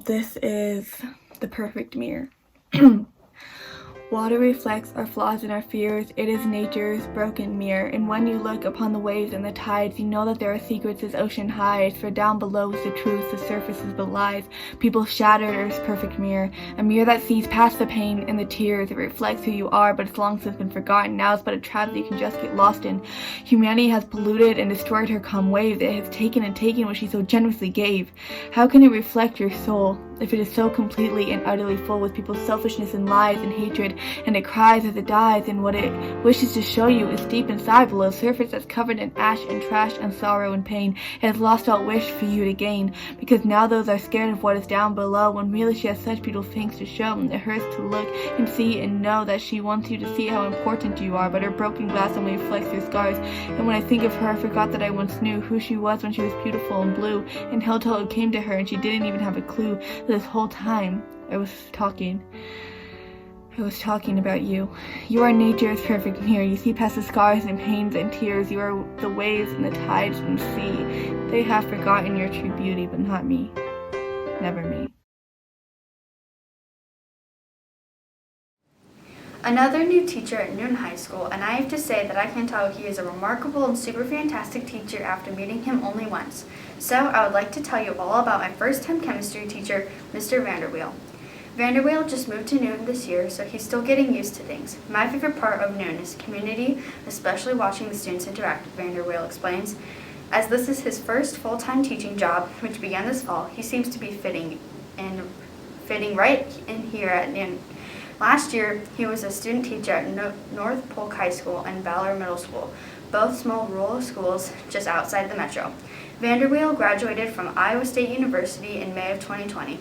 This is the perfect mirror. Water reflects our flaws and our fears. It is nature's broken mirror. And when you look upon the waves and the tides, you know that there are secrets this ocean hides. For down below is the truth, the surface is but lies. People shattered Earth's perfect mirror. A mirror that sees past the pain and the tears. It reflects who you are, but it's long since been forgotten. Now it's but a trap that you can just get lost in. Humanity has polluted and destroyed her calm waves. It has taken and taken what she so generously gave. How can it reflect your soul if it is so completely and utterly full with people's selfishness and lies and hatred? And it cries as it dies, and what it wishes to show you is deep inside below surface that's covered in ash and trash and sorrow and pain. It has lost all wish for you to gain, because now those are scared of what is down below, when really she has such beautiful things to show. It hurts to look and see and know that she wants you to see how important you are, but her broken glass only reflects your scars. And when I think of her, I forgot that I once knew who she was when she was beautiful and blue, and how till it came to her, and she didn't even have a clue that this whole time I was talking about you. You are nature's perfect mirror. You see past the scars and pains and tears. You are the waves and the tides and the sea. They have forgotten your true beauty, but not me. Never me. Another new teacher at Noon High School, and I have to say that I can tell he is a remarkable and super fantastic teacher after meeting him only once. So I would like to tell you all about my first-time chemistry teacher, Mr. Vanderweel. Vanderweel just moved to Noon this year, so he's still getting used to things. My favorite part of Noon is community, especially watching the students interact, Vanderweel explains. As this is his first full-time teaching job, which began this fall, he seems to be fitting right in here at Noon. Last year, he was a student teacher at North Polk High School and Valor Middle School, both small rural schools just outside the metro. Vanderweel graduated from Iowa State University in May of 2020.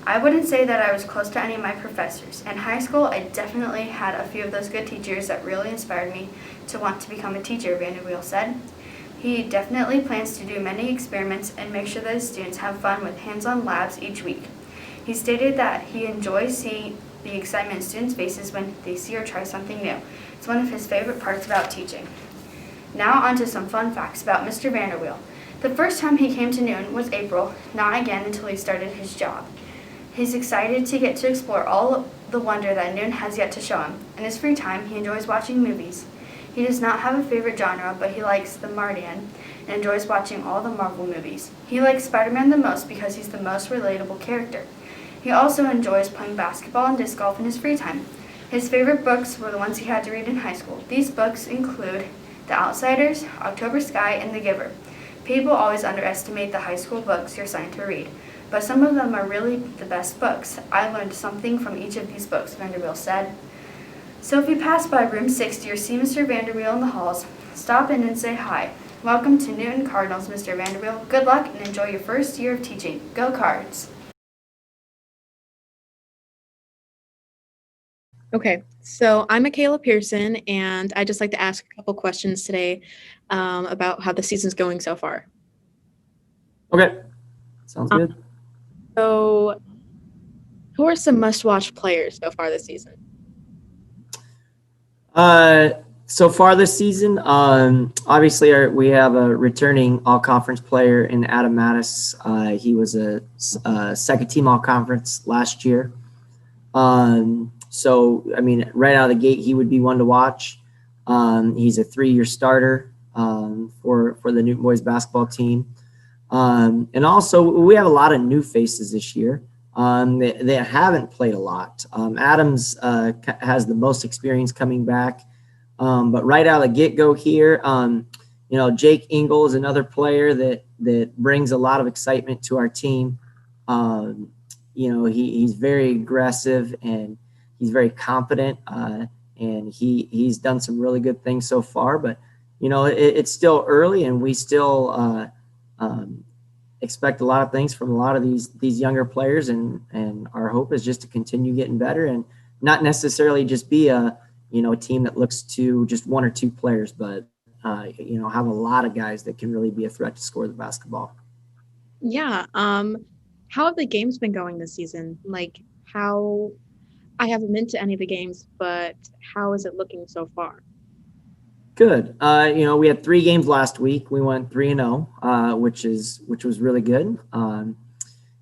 I wouldn't say that I was close to any of my professors. In high school, I definitely had a few of those good teachers that really inspired me to want to become a teacher, Vanderweel said. He definitely plans to do many experiments and make sure that his students have fun with hands-on labs each week. He stated that he enjoys seeing the excitement in students' faces when they see or try something new. It's one of his favorite parts about teaching. Now on to some fun facts about Mr. Vanderweel. The first time he came to Noon was April, not again until he started his job. He's excited to get to explore all the wonder that Noon has yet to show him. In his free time, he enjoys watching movies. He does not have a favorite genre, but he likes the Martian and enjoys watching all the Marvel movies. He likes Spider-Man the most because he's the most relatable character. He also enjoys playing basketball and disc golf in his free time. His favorite books were the ones he had to read in high school. These books include The Outsiders, October Sky, and The Giver. People always underestimate the high school books you're assigned to read, but some of them are really the best books. I learned something from each of these books, Vanderweel said. So if you pass by room 60 or see Mr. Vanderweel in the halls, stop in and say hi. Welcome to Newton Cardinals, Mr. Vanderweel. Good luck and enjoy your first year of teaching. Go Cards! Okay, so I'm Michaela Pearson, and I'd just like to ask a couple questions today about how the season's going so far. Okay, sounds good. So, who are some must-watch players so far this season? So far this season, obviously we have a returning all-conference player in Adam Mattis. He was a second-team all-conference last year. So, I mean, right out of the gate, he would be one to watch. He's a 3-year starter for the Newton boys basketball team. And also, we have a lot of new faces this year. They haven't played a lot. Adams has the most experience coming back. But right out of the get-go here, Jake Engel is another player that brings a lot of excitement to our team. He's very aggressive and he's very competent, and he's done some really good things so far. But it's still early, and we still expect a lot of things from a lot of these younger players, and our hope is just to continue getting better and not necessarily just be a team that looks to just one or two players, but have a lot of guys that can really be a threat to score the basketball. Yeah. How have the games been going this season? Like how I haven't been to any of the games, but how is it looking so far? Good. We had 3 games last week. We went 3-0, which was really good.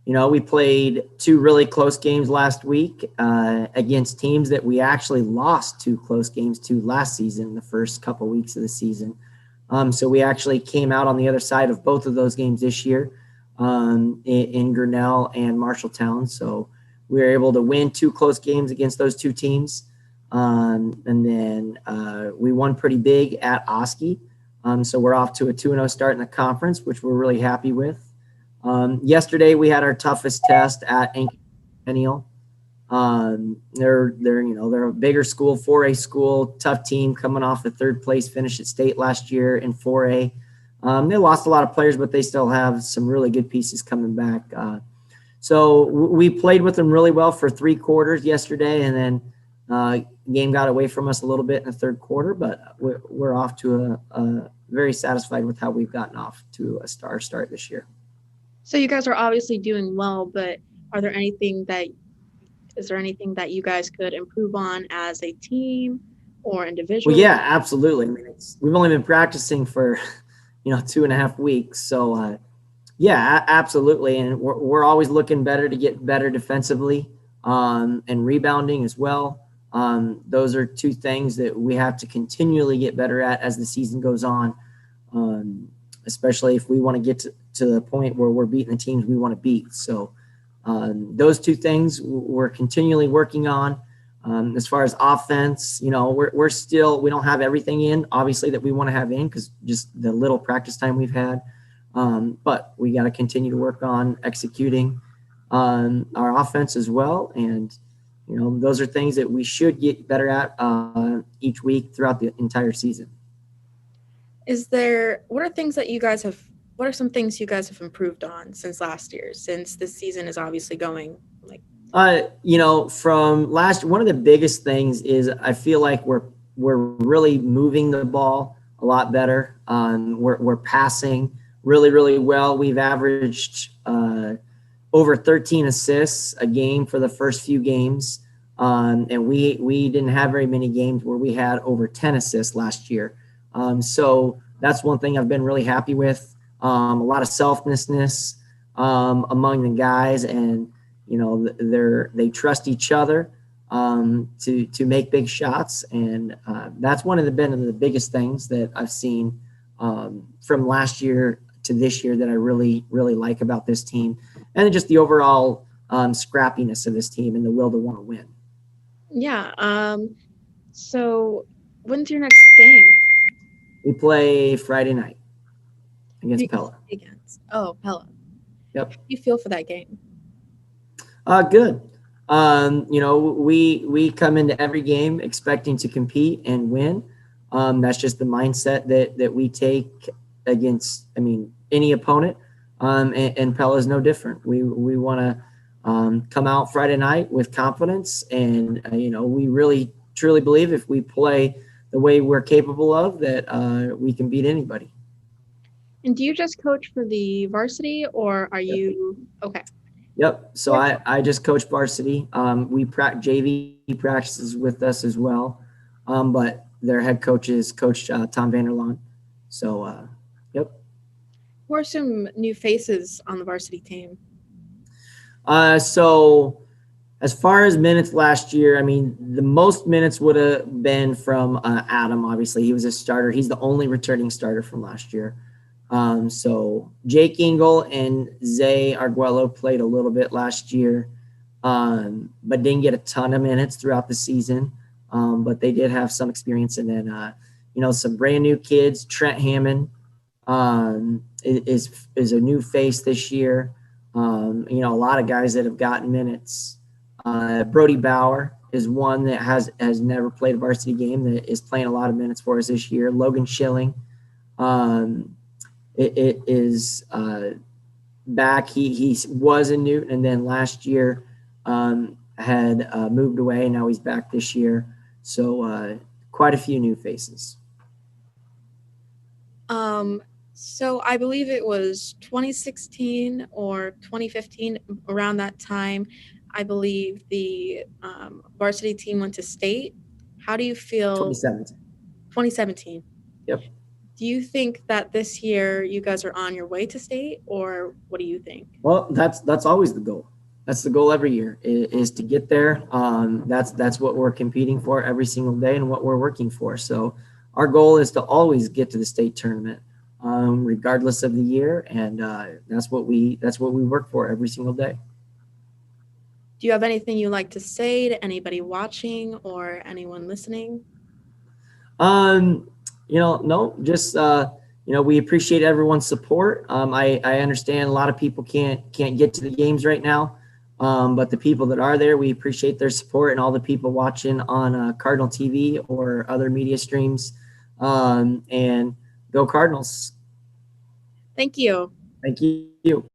We played 2 really close games last week against teams that we actually lost 2 close games to last season, the first couple weeks of the season. So we actually came out on the other side of both of those games this year in Grinnell and Marshalltown. So we were able to win 2 close games against those 2 teams. And then we won pretty big at Oski. So we're off to a 2-0 start in the conference, which we're really happy with. Yesterday we had our toughest test at Cardinal. They're a bigger school, 4A school, tough team coming off the 3rd place finish at state last year in 4A. They lost a lot of players, but they still have some really good pieces coming back. So we played with them really well for 3 quarters yesterday, and then game got away from us a little bit in the 3rd quarter, but we're off to a very satisfied with how we've gotten off to a start this year. So you guys are obviously doing well, but is there anything that you guys could improve on as a team or individually? Well, yeah, absolutely. I mean, we've only been practicing for 2.5 weeks, so yeah, absolutely. And we're always looking to get better defensively and rebounding as well. Those are 2 things that we have to continually get better at as the season goes on, especially if we want to get to the point where we're beating the teams we want to beat. So those 2 things we're continually working on. As far as offense, we don't have everything in, obviously, that we want to have in because just the little practice time we've had. But we got to continue to work on executing our offense as well. And, those are things that we should get better at each week throughout the entire season. What are some things you guys have improved on since last year, since this season is obviously going like? From last, one of the biggest things is I feel like we're really moving the ball a lot better. We're passing really, really well. We've averaged over 13 assists a game for the first few games. And we didn't have very many games where we had over 10 assists last year. So that's one thing I've been really happy with. A lot of selflessness among the guys, and they trust each other to make big shots, and that's one of the biggest things that I've seen from last year to this year that I really, really like about this team, and then just the overall scrappiness of this team and the will to want to win. Yeah. So when's your next game? We play Friday night against Pella. Pella. Yep. How do you feel for that game? Good. We come into every game expecting to compete and win. That's just the mindset that we take against, any opponent. And Pella is no different. We want to come out Friday night with confidence, and we really truly believe if we play the way we're capable of, that we can beat anybody. And do you just coach for the varsity, or are you okay? Yep. So I just coach varsity. JV practices with us as well, but their head coach is Coach Tom Vanderlaan. So, yep. Who are some new faces on the varsity team? So as far as minutes last year, the most minutes would have been from Adam. Obviously, he was a starter. He's the only returning starter from last year. So Jake Engel and Zay Arguello played a little bit last year, but didn't get a ton of minutes throughout the season. But they did have some experience. And then, some brand new kids. Trent Hammond is a new face this year. A lot of guys that have gotten minutes. Brody Bauer is one that has never played a varsity game that is playing a lot of minutes for us this year. Logan Schilling. It is back. He was in Newton, and then last year had moved away. Now he's back this year. So quite a few new faces. So I believe it was 2016 or 2015, around that time. I believe the varsity team went to state. How do you feel? 2017. 2017. Yep. Do you think that this year you guys are on your way to state, or what do you think? Well, that's always the goal. That's the goal every year is to get there. That's what we're competing for every single day and what we're working for. So our goal is to always get to the state tournament, regardless of the year, and that's what we work for every single day. Do you have anything you'd like to say to anybody watching or anyone listening? No, just we appreciate everyone's support. I understand a lot of people can't get to the games right now, but the people that are there, we appreciate their support, and all the people watching on Cardinal TV or other media streams. And go Cardinals! Thank you. Thank you.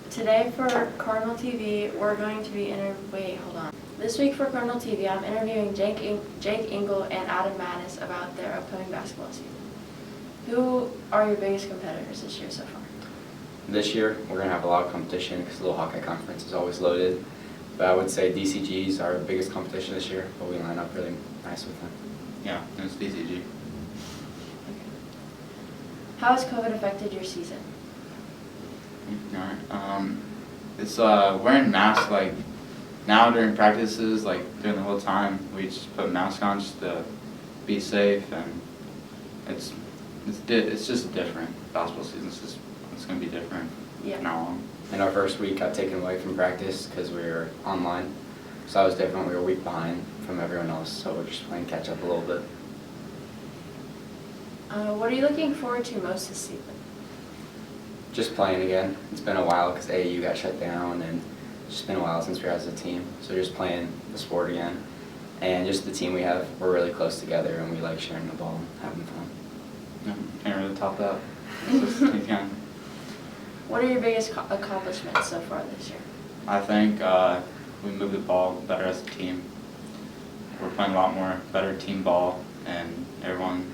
Today for Cardinal TV, we're going to be This week for Cardinal TV, I'm interviewing Jake Engel and Adam Mattis about their upcoming basketball season. Who are your biggest competitors this year so far? This year, we're going to have a lot of competition because the Little Hawkeye Conference is always loaded. But I would say DCG's our biggest competition this year, but we line up really nice with them. Yeah, it's DCG. How has COVID affected your season? Alright. It's wearing masks like now during practices, like during the whole time. We just put masks on just to be safe, and it's just different. Basketball season it's gonna be different. Yeah. From now on. And our first week got taken away from practice because we were online, so that was different. We were a week behind from everyone else, so we're just playing catch up a little bit. What are you looking forward to most this season? Just playing again. It's been a while because AAU got shut down, and it's just been a while since we were as a team. So just playing the sport again, and just the team we have. We're really close together, and we like sharing the ball and having fun. Yeah, can't really top that. It's just, yeah. What are your biggest accomplishments so far this year? I think we moved the ball better as a team. We're playing a lot more better team ball, and everyone.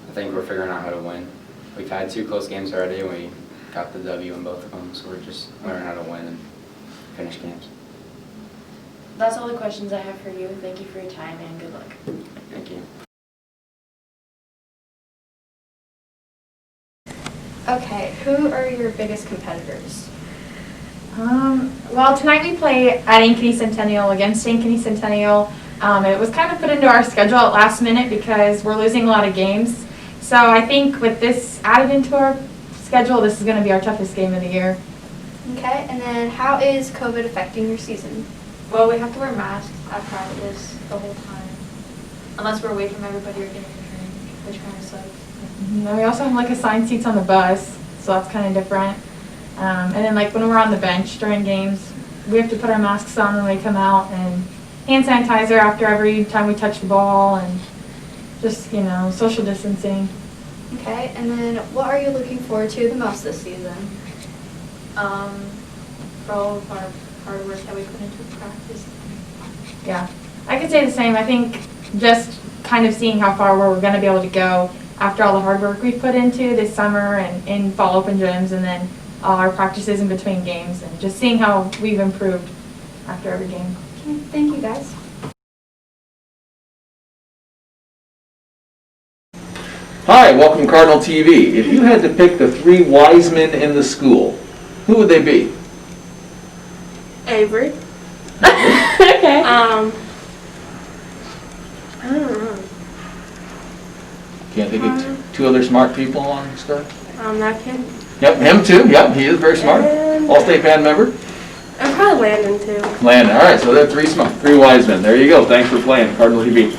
I think we're figuring out how to win. We've had 2 close games already, and we got the W in both of them, so we're just learning how to win and finish games. That's all the questions I have for you. Thank you for your time and good luck. Thank you. Okay, who are your biggest competitors? Well, tonight we play at Ankeny Centennial against Ankeny Centennial. It was kind of put into our schedule at last minute because we're losing a lot of games. So I think with this added into our schedule, this is going to be our toughest game of the year. Okay, and then how is COVID affecting your season? Well, we have to wear masks at practice the whole time, unless we're away from everybody or getting a drink, which kind of sucks. And we also have like assigned seats on the bus, so that's kind of different. And then like when we're on the bench during games, we have to put our masks on when we come out, and hand sanitizer after every time we touch the ball, and just, social distancing. Okay, and then what are you looking forward to the most this season? For all of our hard work that we put into practice. Yeah, I could say the same. I think just kind of seeing how far we're going to be able to go after all the hard work we've put into this summer and in fall open gyms, and then all our practices in between games, and just seeing how we've improved after every game. Okay, thank you guys. Hi, welcome to Cardinal TV. If you had to pick the 3 wise men in the school, who would they be? Avery. Okay. I don't know. Can't think of 2 other smart people on stuff? That kid. Yep, him too. Yep, he is very smart. All-state band member. And probably Landon too. Landon. All right, so they're 3 wise men. There you go. Thanks for playing Cardinal TV.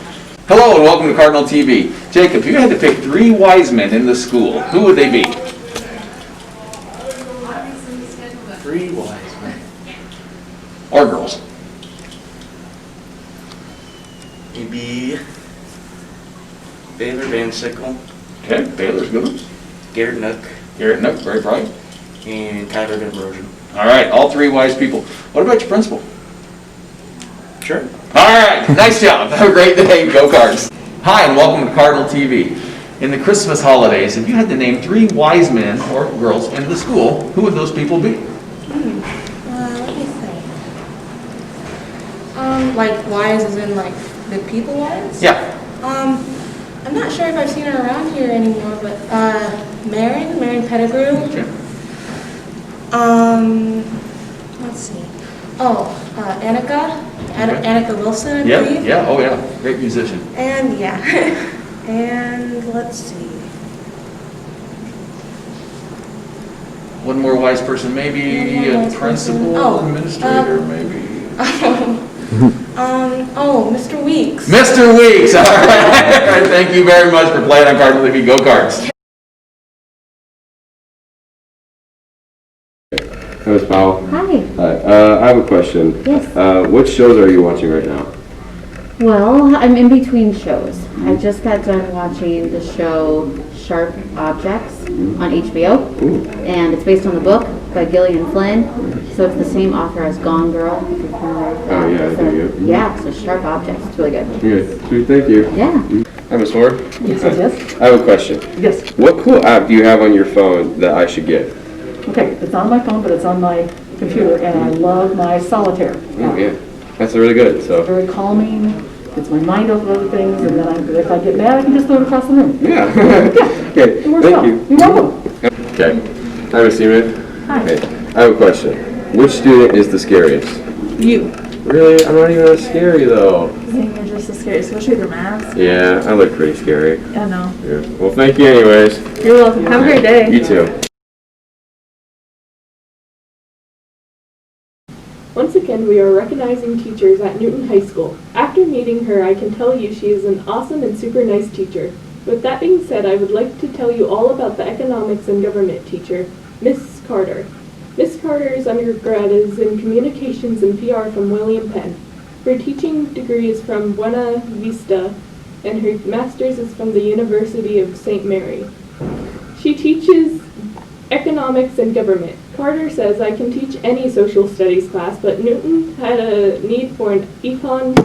Hello and welcome to Cardinal TV. Jacob, if you had to pick 3 wise men in the school, who would they be? 3 wise men. Or girls. Maybe Baylor Van Sickle. Okay, Baylor's good. Garrett Nook. Garrett Nook, very bright. And Tyler Denbrogen. All right, all 3 wise people. What about your principal? Sure. All All right, nice job. Have a great day. Go Cards. Hi, and welcome to Cardinal TV. In the Christmas holidays, if you had to name 3 wise men or girls in the school, who would those people be? Let me think. Like wise as in like the people wise? Yeah. I'm not sure if I've seen her around here anymore, but Marin Pettigrew. Okay. Let's see. Oh, Annika Wilson, I believe. Yeah, oh yeah, great musician. And yeah, and let's see. One more wise person, maybe One more a wise principal, person. administrator, maybe. Mr. Weeks. Mr. Weeks, all right. Thank you very much for playing on Cardinal TV. Go Cards. Hi, Ms. Powell. Hi. Hi. I have a question. Yes. What shows are you watching right now? Well, I'm in between shows. I just got done watching the show Sharp Objects on HBO, and it's based on the book by Gillian Flynn. So it's the same author as Gone Girl. If you're familiar with that. Oh, yeah, I do, yeah. Yeah, so Sharp Objects. It's really good. Good. Sweet, thank you. Yeah. Hi, Ms. Ford. Yes. I have a question. Yes. What cool app do you have on your phone that I should get? Okay, it's on my phone, but it's on my computer, and I love my solitaire. Oh, yeah. That's really good. So. Very calming. Gets my mind off of other things, and then if I get mad, I can just throw it across the room. Yeah. Yeah. Okay. It works Thank well. you. You're welcome. Okay. Hi, Ms. Seaman. Hi. Okay. I have a question. Which student is the scariest? You. Really? I'm not even that scary though. I think you're just as scary, especially with your mask. Yeah, I look pretty scary. I know. Yeah. Well, thank you anyways. You're welcome. Have a great day. You too. Once again, we are recognizing teachers at Newton High School. After meeting her, I can tell you she is an awesome and super nice teacher. With that being said, I would like to tell you all about the economics and government teacher, Miss Carter. Miss Carter's undergrad is in communications and PR from William Penn. Her teaching degree is from Buena Vista, and her master's is from the University of St. Mary. She teaches economics and government. Carter says, I can teach any social studies class, but Newton had a need for an econ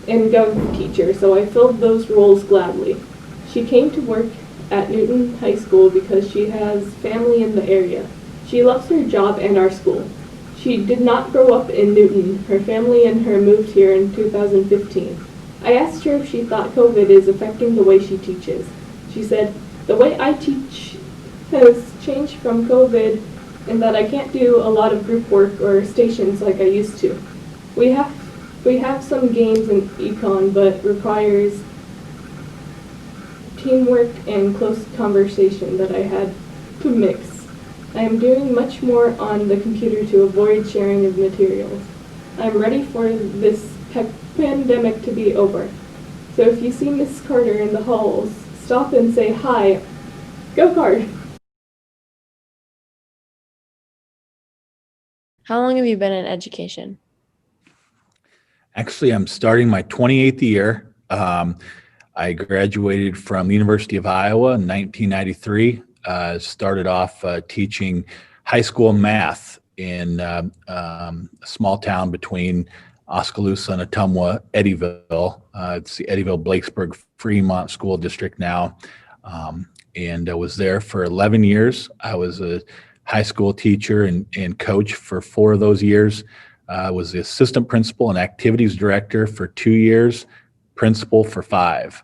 and gov teacher, so I filled those roles gladly. She came to work at Newton High School because she has family in the area. She loves her job and our school. She did not grow up in Newton. Her family and her moved here in 2015. I asked her if she thought COVID is affecting the way she teaches. She said, the way I teach has changed from COVID in that I can't do a lot of group work or stations like I used to. We have some games in econ, but requires teamwork and close conversation that I had to mix. I am doing much more on the computer to avoid sharing of materials. I'm ready for this pandemic to be over. So if you see Miss Carter in the halls, stop and say hi. Go Card! How long have you been in education? Actually, I'm starting my 28th year. I graduated from the University of Iowa in 1993. Started off teaching high school math in a small town between Oskaloosa and Ottumwa, Eddyville. It's the Eddyville-Blakesburg-Fremont School District now. And I was there for 11 years. I was a high school teacher and coach for 4 of those years. I was the assistant principal and activities director for 2 years, principal for 5.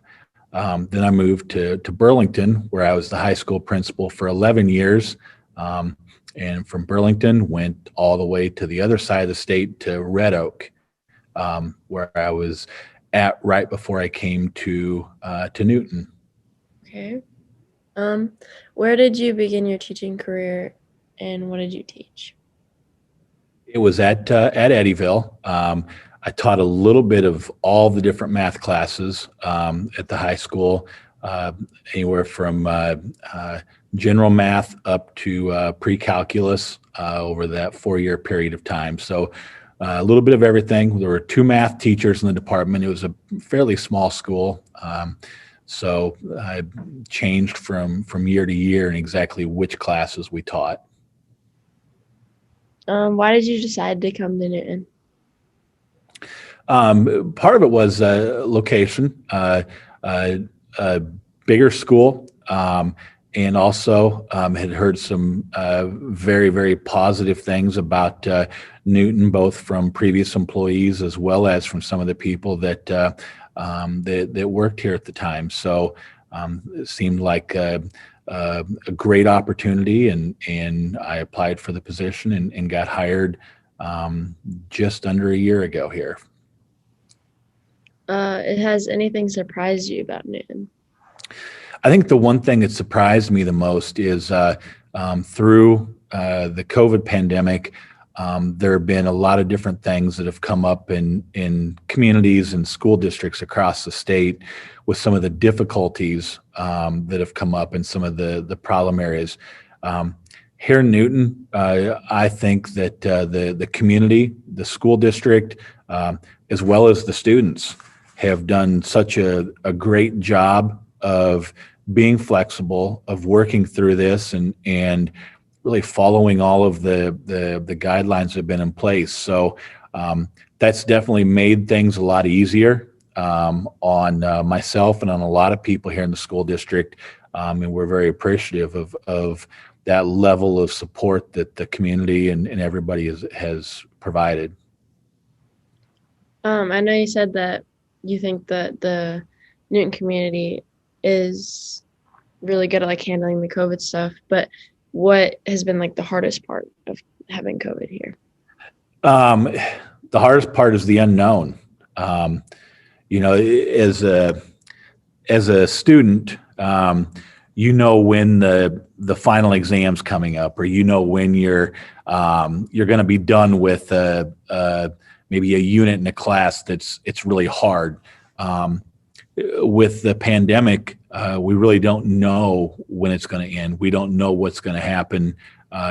Then I moved to Burlington, where I was the high school principal for 11 years. And from Burlington, went all the way to the other side of the state to Red Oak, where I was at right before I came to Newton. Okay. Where did you begin your teaching career, and what did you teach? It was at Eddyville. I taught a little bit of all the different math classes at the high school, anywhere from general math up to pre-calculus over that 4-year period of time. So a little bit of everything. There were 2 math teachers in the department. It was a fairly small school. So I changed from year to year in exactly which classes we taught. Why did you decide to come to Newton? Part of it was location, a bigger school, and also had heard some very, very positive things about Newton, both from previous employees as well as from some of the people that worked here at the time. So it seemed like a great opportunity, and I applied for the position and got hired just under a year ago here. Has anything surprised you about Newton? I think the one thing that surprised me the most is through the COVID pandemic, there have been a lot of different things that have come up in communities and school districts across the state with some of the difficulties that have come up in some of the problem areas. Here in Newton, I think that the community, the school district, as well as the students have done such a great job of being flexible, of working through this and really following all of the guidelines that have been in place. So that's definitely made things a lot easier on myself and on a lot of people here in the school district. And we're very appreciative of that level of support that the community and everybody has provided. I know you said that you think that the Newton community is really good at like handling the COVID stuff, but what has been like the hardest part of having COVID here? The hardest part is the unknown. You know, as a student, you know when the final exam's coming up, or you know when you're going to be done with maybe a unit in a class it's really hard. With the pandemic, we really don't know when it's going to end. We don't know what's going to happen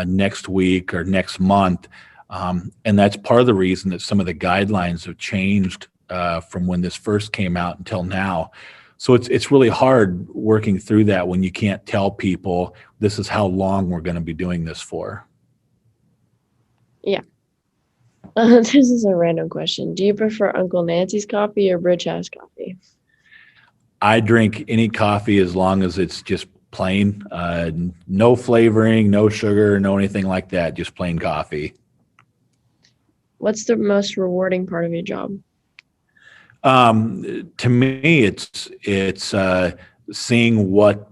next week or next month. And that's part of the reason that some of the guidelines have changed from when this first came out until now. So it's really hard working through that when you can't tell people this is how long we're going to be doing this for. Yeah. This is a random question. Do you prefer Uncle Nancy's coffee or Bridge House coffee? I drink any coffee as long as it's just plain, no flavoring, no sugar, no anything like that, just plain coffee. What's the most rewarding part of your job? To me, it's seeing what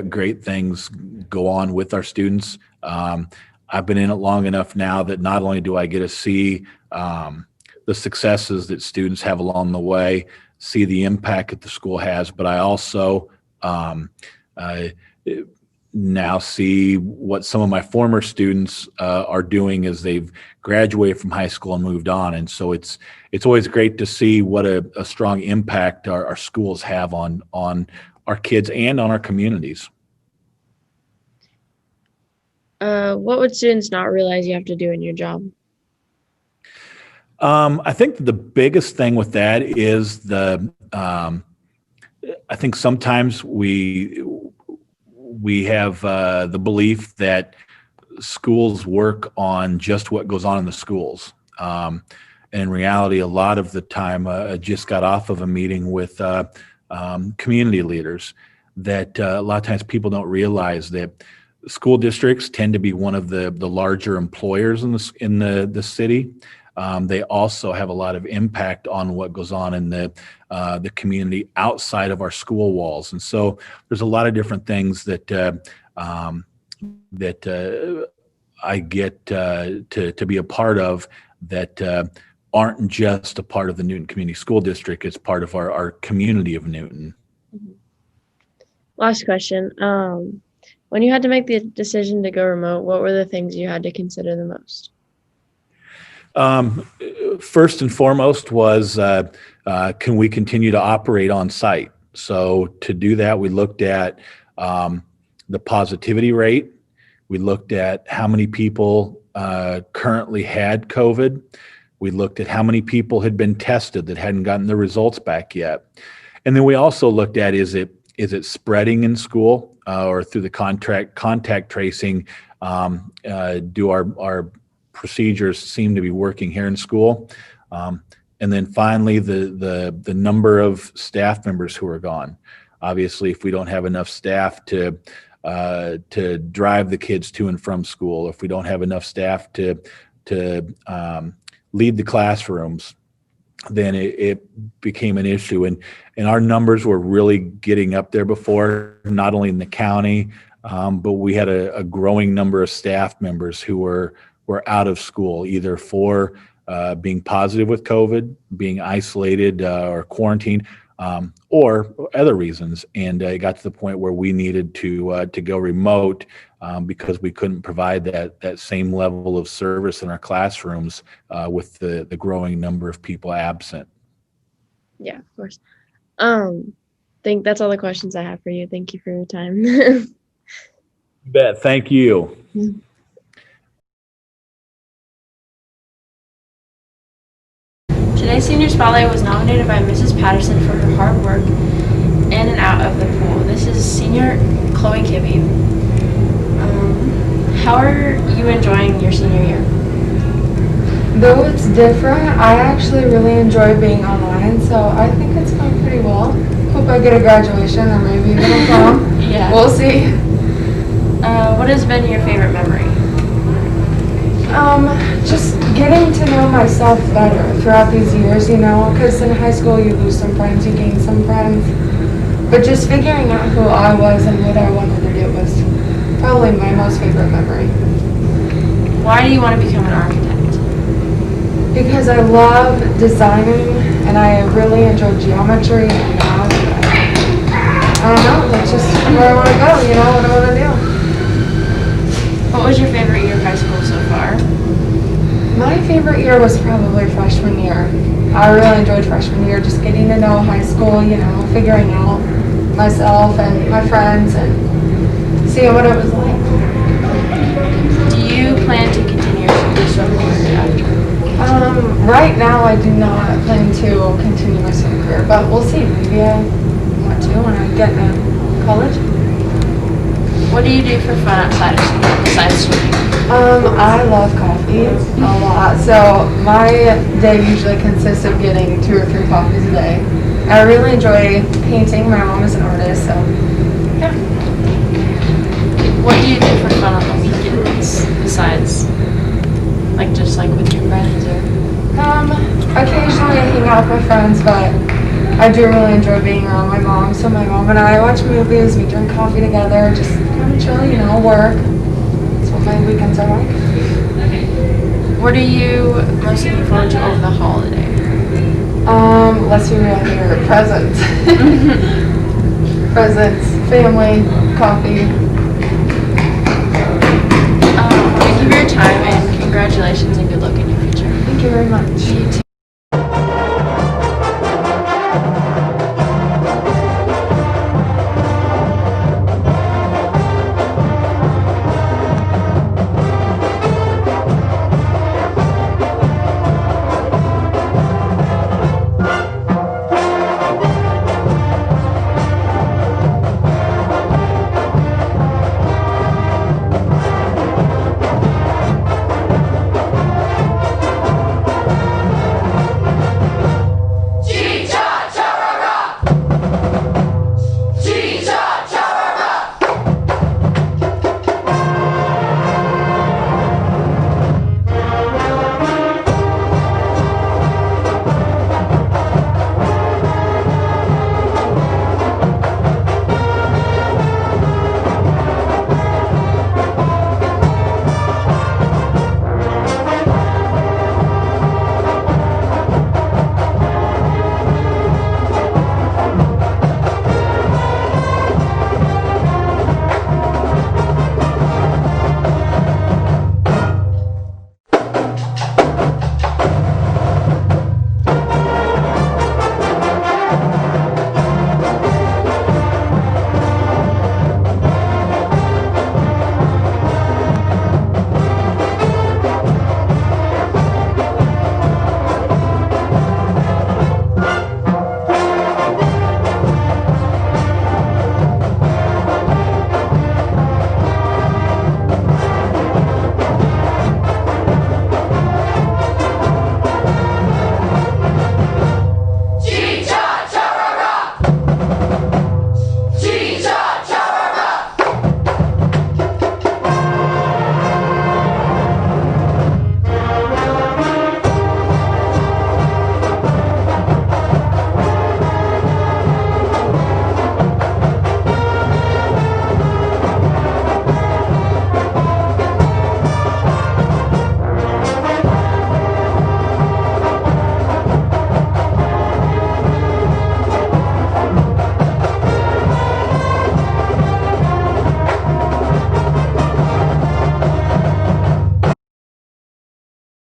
great things go on with our students. I've been in it long enough now that not only do I get to see the successes that students have along the way, see the impact that the school has, but I also now see what some of my former students are doing as they've graduated from high school and moved on. And so it's always great to see what a strong impact our schools have on our kids and on our communities. What would students not realize you have to do in your job? I think the biggest thing with that is I think sometimes we have the belief that schools work on just what goes on in the schools. And in reality, a lot of the time, I just got off of a meeting with community leaders that a lot of times people don't realize that school districts tend to be one of the larger employers in the city. They also have a lot of impact on what goes on in the community outside of our school walls, and so there's a lot of different things that I get to be a part of that aren't just a part of the Newton Community School District. It's part of our community of Newton. Last question. When you had to make the decision to go remote, what were the things you had to consider the most? First and foremost was, can we continue to operate on site? So to do that, we looked at the positivity rate. We looked at how many people currently had COVID. We looked at how many people had been tested that hadn't gotten the results back yet. And then we also looked at, is it spreading in school or through the contact tracing? Do our procedures seem to be working here in school? And then finally, the number of staff members who are gone. Obviously, if we don't have enough staff to drive the kids to and from school, if we don't have enough staff to lead the classrooms, then it became an issue. And our numbers were really getting up there before, not only in the county, but we had a growing number of staff members who were out of school, either for being positive with COVID, being isolated or quarantined, or other reasons. And it got to the point where we needed to go remote because we couldn't provide that same level of service in our classrooms with the growing number of people absent. Yeah, of course. Think that's all the questions I have for you. Thank you for your time. You bet. Thank you. Today's Senior Spotlight was nominated by Mrs. Patterson for her hard work in and out of the pool. This is Senior Chloe Kibbe. How are you enjoying your senior year? Though it's different, I actually really enjoy being online, so I think it's going pretty well. Hope I get a graduation or maybe even a prom. Yeah. We'll see. What has been your favorite memory? Just getting to know myself better throughout these years, you know, because in high school you lose some friends, you gain some friends. But just figuring out who I was and what I wanted to do was probably my most favorite memory. Why do you want to become an architect? Because I love designing and I really enjoy geometry and math. I don't know, that's just where I want to go, you know, what I want to do. What was your favorite year of high school so far? My favorite year was probably freshman year. I really enjoyed freshman year, just getting to know high school, you know, figuring out myself and my friends and seeing what it was like. Do you plan to continue your swim career after? Right now I do not plan to continue my swim career, but we'll see. Maybe I want to when I get to college. What do you do for fun outside of school besides swimming? I love coffee a lot, so my day usually consists of getting 2 or 3 coffees a day. I really enjoy painting. My mom is an artist, so yeah. What do you do for fun on the weekends besides, like, just like with your friends or? Occasionally I hang out with my friends, but I do really enjoy being around my mom. So my mom and I watch movies, we drink coffee together, just kind of chill, you know, work. That's what my weekends are like. What are you most looking forward to over the holiday? Let's be real here, presents. Presents, family, coffee. Thank you for your time and congratulations and good luck in your future. Thank you very much. You too.